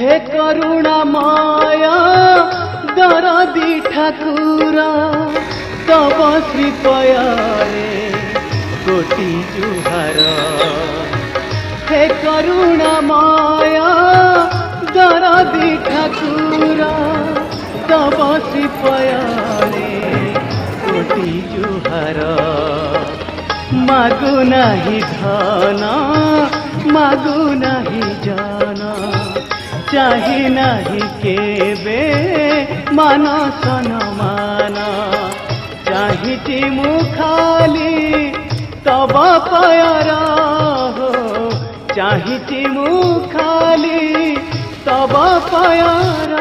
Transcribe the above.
हे करुणामय दरदी ठाकुर तब श्रीपୟରେ कोटि जुहार हे करुणामय दरदी ठाकुर तब श्रीपୟରେ कोटि जुहार मागु नाही धन मागु नाही जन चाही नाही केबे मान सनमान चाहिची मु खाली तब पयर हो चाहिची मु खाली तब पयर